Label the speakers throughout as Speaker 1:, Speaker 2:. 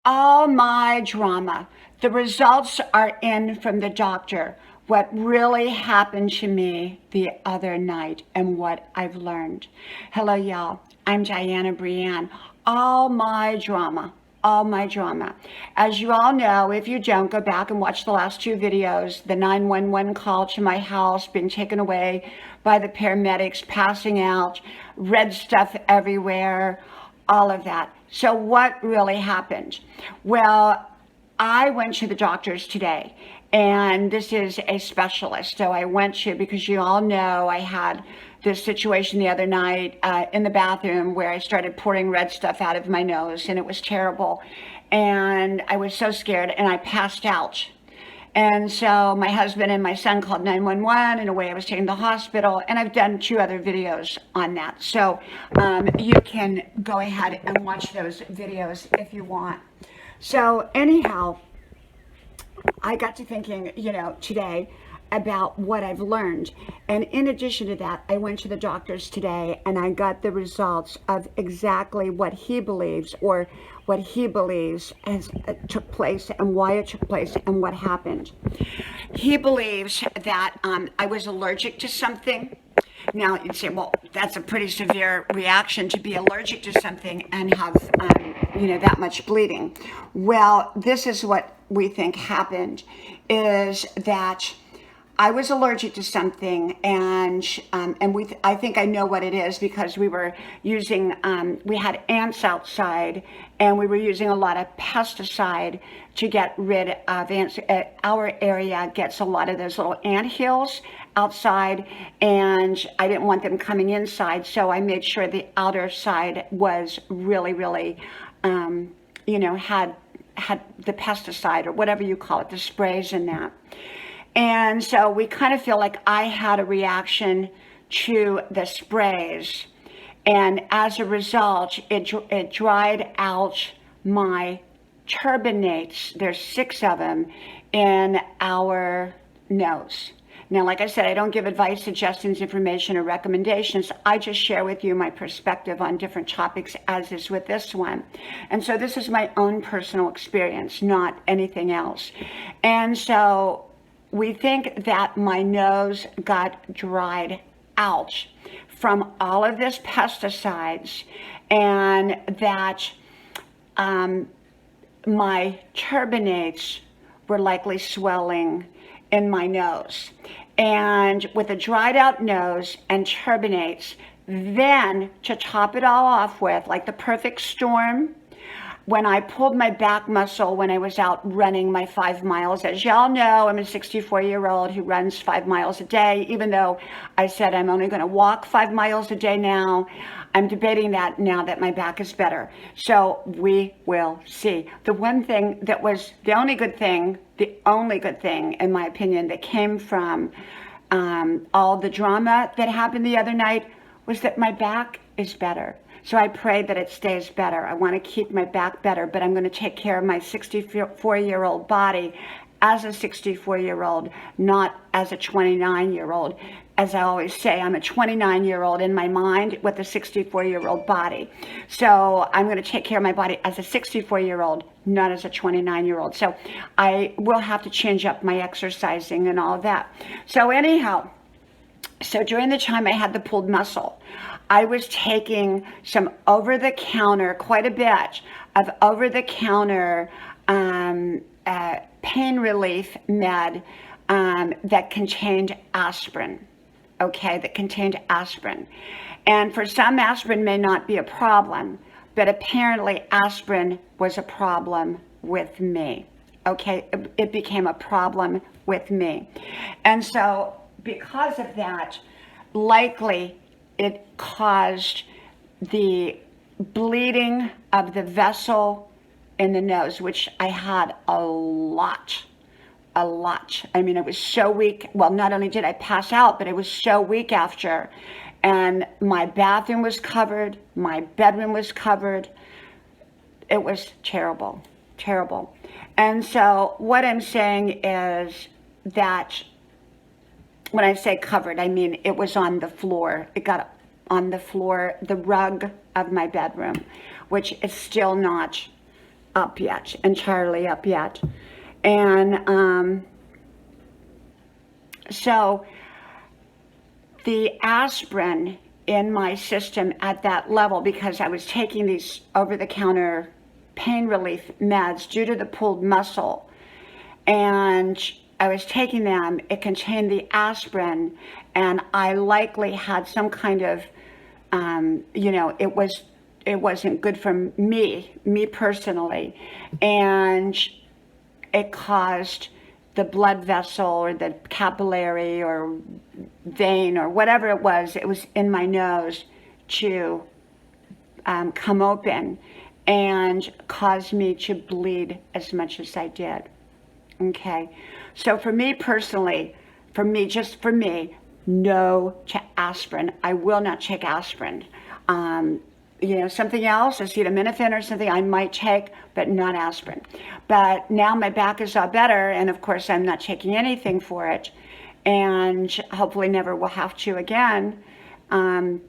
Speaker 1: All my drama. The results are in from the doctor. What really happened to me the other night and what I've learned. Hello, y'all. I'm Dianna Brianne. All my drama. All my drama. As you all know, if you don't, go back and watch the last two videos. The 911 call to my house, being taken away by the paramedics, passing out, red stuff everywhere, all of that. So what really happened? Well, I went to the doctors today, and this is a specialist. So I went to, because you all know I had this situation the other night in the bathroom where I started pouring red stuff out of my nose, and it was terrible. And I was so scared, and I passed out. And so my husband and my son called 911, and away I was taken to the hospital. And I've done two other videos on that. So you can go ahead and watch those videos if you want. So anyhow, I got to thinking, today about what I've learned. And in addition to that, I went to the doctors today and I got the results of exactly what he believes, or what he believes has took place, and why it took place, and what happened. He believes that I was allergic to something. Now you'd say, well, that's a pretty severe reaction to be allergic to something and have, that much bleeding. Well, this is what we think happened, is that I was allergic to something, and I think I know what it is, because we were using, we had ants outside, and we were using a lot of pesticide to get rid of ants. Our area gets a lot of those little ant hills outside, and I didn't want them coming inside, so I made sure the outer side was really, really, had the pesticide, or whatever you call it, the sprays in that. And so we kind of feel like I had a reaction to the sprays. And as a result, it dried out my turbinates. There's 6 of them in our nose. Now, like I said, I don't give advice, suggestions, information, or recommendations. I just share with you my perspective on different topics, as is with this one. And so this is my own personal experience, not anything else. And so we think that my nose got dried out from all of this pesticides, and that my turbinates were likely swelling in my nose. And with a dried out nose and turbinates, then to top it all off with, like the perfect storm, when I pulled my back muscle when I was out running my 5 miles. As y'all know, I'm a 64-year-old who runs 5 miles a day, even though I said I'm only going to walk 5 miles a day now. I'm debating that now that my back is better. So we will see. The one thing that was the only good thing, in my opinion, that came from all the drama that happened the other night was that my back is better. So I pray that it stays better. I want to keep my back better, but I'm going to take care of my 64-year-old body as a 64-year-old, not as a 29-year-old. As I always say, I'm a 29-year-old in my mind with a 64-year-old body. So I'm going to take care of my body as a 64-year-old, not as a 29-year-old. So I will have to change up my exercising and all of that. So anyhow, so during the time I had the pulled muscle, I was taking some over-the-counter, quite a bit of over-the-counter pain relief med that contained aspirin. Okay, that contained aspirin. And for some, aspirin may not be a problem, but apparently aspirin was a problem with me. Okay, it became a problem with me. And so because of that, likely it caused the bleeding of the vessel in the nose, which I had a lot. I mean, I was so weak. Well, not only did I pass out, but I was so weak after. And my bathroom was covered. My bedroom was covered. It was terrible, terrible. And so what I'm saying is that when I say covered, I mean it was on the floor. It got on the floor, the rug of my bedroom, which is still not up yet, entirely up yet. And so the aspirin in my system at that level, because I was taking these over-the-counter pain relief meds due to the pulled muscle, and I was taking them, it contained the aspirin, and I likely had some kind of, it wasn't good for me personally, and it caused the blood vessel or the capillary or vein or whatever it was in my nose to come open and cause me to bleed as much as I did. Okay, so for me personally, just for me, no to aspirin. I will not take aspirin. Something else, acetaminophen or something I might take, but not aspirin. But now my back is all better, and of course I'm not taking anything for it, and hopefully never will have to again. And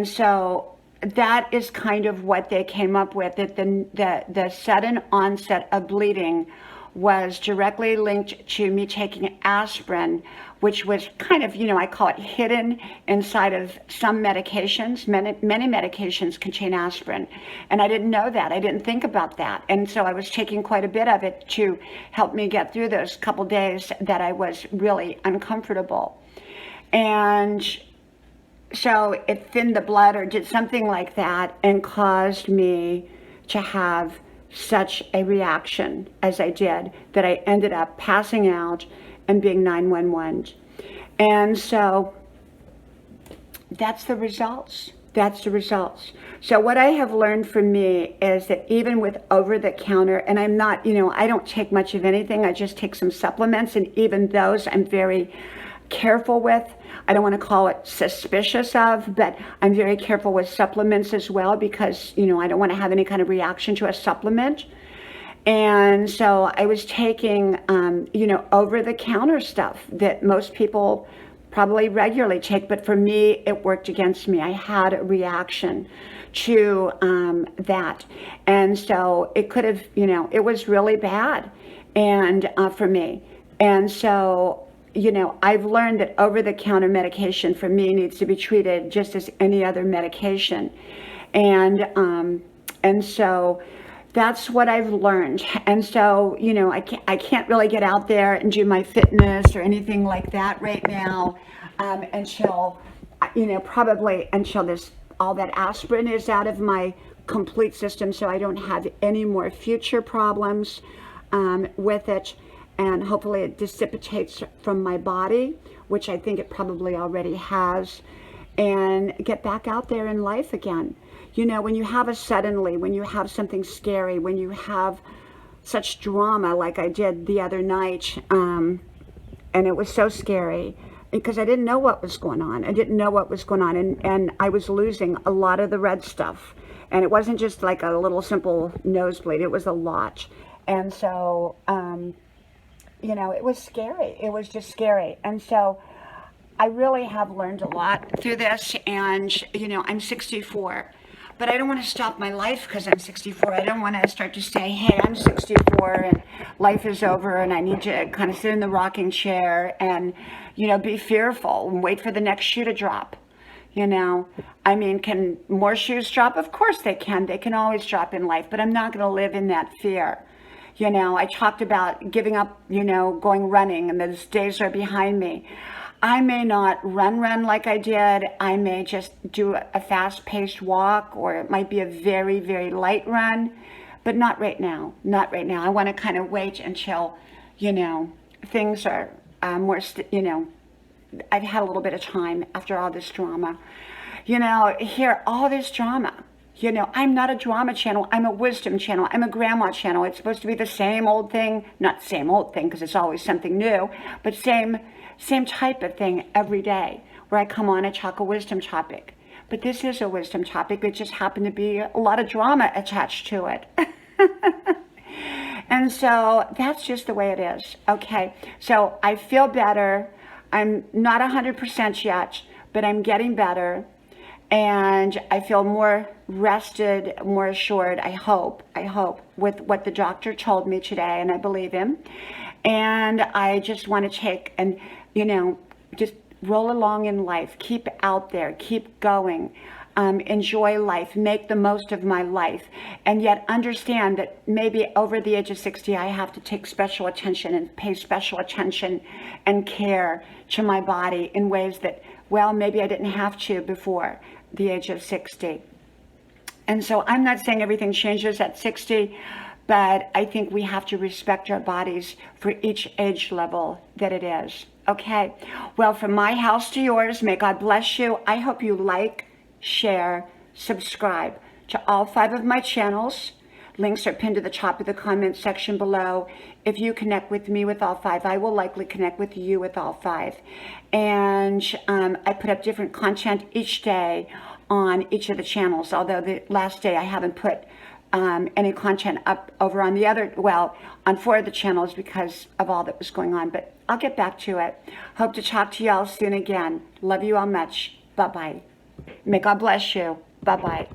Speaker 1: so that is kind of what they came up with, that the sudden onset of bleeding was directly linked to me taking aspirin, which was kind of, I call it hidden inside of some medications. Many medications contain aspirin. And I didn't know that. I didn't think about that. And so I was taking quite a bit of it to help me get through those couple days that I was really uncomfortable. And so it thinned the blood or did something like that and caused me to have such a reaction as I did that I ended up passing out and being 911. And so that's the results. So what I have learned from me is that even with over-the-counter, and I'm not, I don't take much of anything. I just take some supplements, and even those I'm very careful with. I don't want to call it suspicious of, but I'm very careful with supplements as well because, I don't want to have any kind of reaction to a supplement. And so I was taking, over-the-counter stuff that most people probably regularly take, but for me, it worked against me. I had a reaction to that. And so it could have, it was really bad and for me. And so I've learned that over-the-counter medication for me needs to be treated just as any other medication. And so that's what I've learned. And so, I can't really get out there and do my fitness or anything like that right now until, probably until all that aspirin is out of my complete system, so I don't have any more future problems with it. And hopefully it dissipates from my body, which I think it probably already has, and get back out there in life again. When you have when you have something scary, when you have such drama like I did the other night, and it was so scary because I didn't know what was going on. And I was losing a lot of the red stuff. And it wasn't just like a little simple nosebleed, it was a lot. And so, it was scary. It was just scary. And so I really have learned a lot through this. And, I'm 64. But I don't want to stop my life because I'm 64. I don't want to start to say, hey, I'm 64 and life is over and I need to kind of sit in the rocking chair and, be fearful and wait for the next shoe to drop. Can more shoes drop? Of course they can. They can always drop in life, but I'm not going to live in that fear. I talked about giving up, going running, and those days are behind me. I may not run like I did. I may just do a fast-paced walk, or it might be a very, very light run, but not right now. I want to kind of wait until, things are more, I've had a little bit of time after all this drama. All this drama. I'm not a drama channel. I'm a wisdom channel. I'm a grandma channel. It's supposed to be the same old thing, not same old thing because it's always something new, but same type of thing every day where I come on and talk a wisdom topic. But this is a wisdom topic. It just happened to be a lot of drama attached to it. And so that's just the way it is. Okay. So I feel better. I'm not 100% yet, but I'm getting better. And I feel more rested, more assured, I hope, with what the doctor told me today, and I believe him. And I just want to take and, just roll along in life, keep out there, keep going, enjoy life, make the most of my life, and yet understand that maybe over the age of 60, I have to take special attention and pay special attention and care to my body in ways that, well, maybe I didn't have to before the age of 60. And so I'm not saying everything changes at 60, but I think we have to respect our bodies for each age level that it is. Okay, well, from my house to yours, may God bless you. I hope you like, share, subscribe to all 5 of my channels. Links are pinned to the top of the comment section below. If you connect with me with all 5, I will likely connect with you with all 5. And I put up different content each day on each of the channels, although the last day I haven't put any content up over on the other, on 4 of the channels because of all that was going on, but I'll get back to it. Hope to talk to y'all soon again. Love you all much. Bye-bye. May God bless you. Bye-bye.